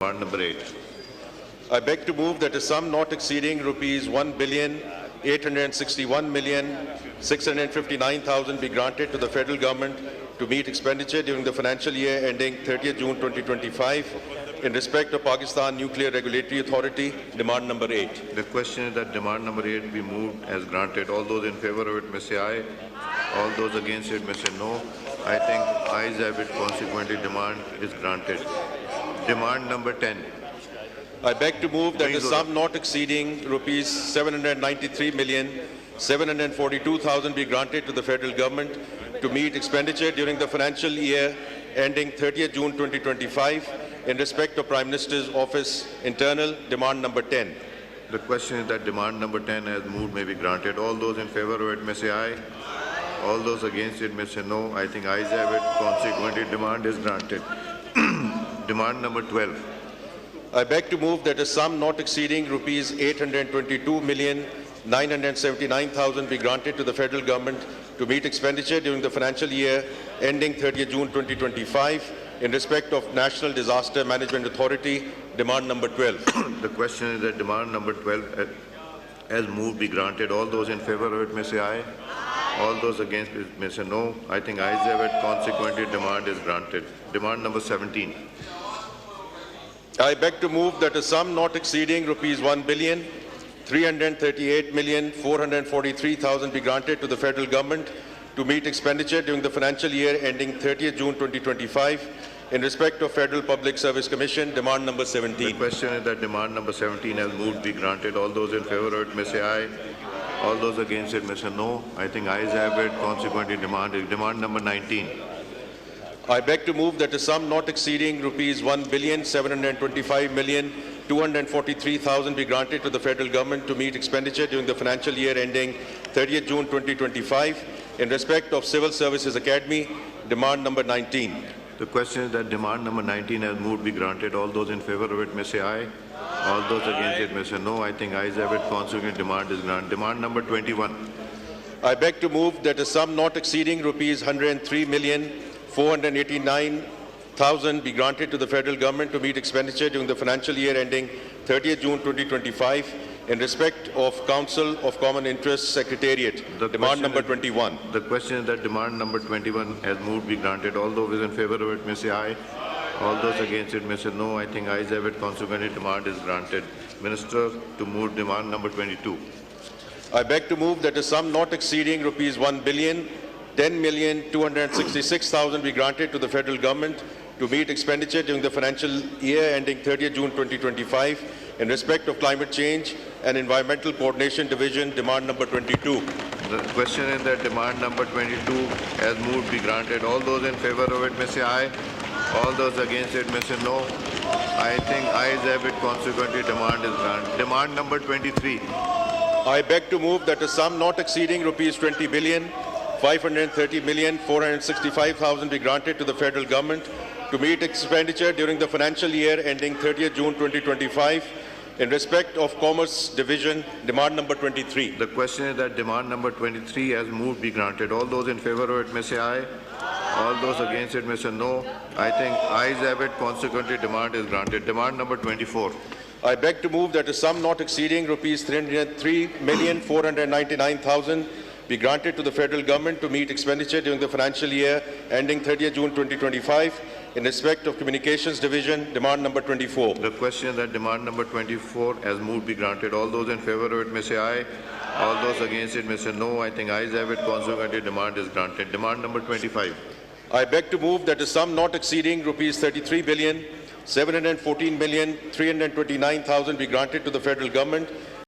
Demand number 8. I beg to move that a sum not exceeding rupees 1,861,659,000 be granted to the federal government to meet expenditure during the financial year ending 30th June 2025 in respect of Pakistan Nuclear Regulatory Authority. Demand number 8. The question is that demand number 8 be moved as granted. All those in favor of it may say aye. All those against it may say no. I think ayes have it. Consequently, demand is granted. Demand number 10. I beg to move that a sum not exceeding rupees 793,742,000 be granted to the federal government to meet expenditure during the financial year ending 30th June 2025 in respect of Prime Minister's Office Internal. Demand number 10. The question is that demand number 10 as moved may be granted. All those in favor of it may say aye. All those against it may say no. I think ayes have it. Consequently, demand is granted. Demand number 12. I beg to move that a sum not exceeding rupees 822,979,000 be granted to the federal government to meet expenditure during the financial year ending 30th June 2025 in respect of National Disaster Management Authority. Demand number 12. The question is that demand number 12 as moved be granted. All those in favor of it may say aye. All those against it may say no. I think ayes have it. Consequently, demand is granted. Demand number 17. I beg to move that a sum not exceeding rupees 1,338,443,000 be granted to the federal government to meet expenditure during the financial year ending 30th June 2025 in respect of Federal Public Service Commission. Demand number 17. The question is that demand number 17 as moved be granted. All those in favor of it may say aye. All those against it may say no. I think ayes have it. Consequently, demand is demand number 19. I beg to move that a sum not exceeding rupees 1,725,243,000 be granted to the federal government to meet expenditure during the financial year ending 30th June 2025 in respect of Civil Services Academy. Demand number 19. The question is that demand number 19 as moved be granted. All those in favor of it may say aye. All those against it may say no. I think ayes have it. Consequently, demand is granted. Demand number 21. I beg to move that a sum not exceeding rupees 103,489,000 be granted to the federal government to meet expenditure during the financial year ending 30th June 2025 in respect of Council of Common Interest Secretariat. Demand number 21. The question is that demand number 21 as moved be granted. All those in favor of it may say aye. All those against it may say no. I think ayes have it. Consequently, demand is granted. Minister to move demand number 22. I beg to move that a sum not exceeding rupees 1,010,266,000 be granted to the federal government to meet expenditure during the financial year ending 30th June 2025 in respect of Climate Change and Environmental Coordination Division. Demand number 22. The question is that demand number 22 as moved be granted. All those in favor of it may say aye. All those against it may say no. I think ayes have it. Consequently, demand is granted. Demand number 23. I beg to move that a sum not exceeding rupees 20,530,465,000 be granted to the federal government to meet expenditure during the financial year ending 30th June 2025 in respect of Commerce Division. Demand number 23. The question is that demand number 23 as moved be granted. All those in favor of it may say aye. All those against it may say no. I think ayes have it. Consequently, demand is granted. Demand number 24. I beg to move that a sum not exceeding rupees 303,499,000 be granted to the federal government to meet expenditure during the financial year ending 30th June 2025 in respect of Communications Division. Demand number 24. The question is that demand number 24 as moved be granted. All those in favor of it may say aye. All those against it may say no. I think ayes have it. Consequently, demand is granted. Demand number 25. I beg to move that a sum not exceeding rupees 33,714,329,000 be granted to the federal government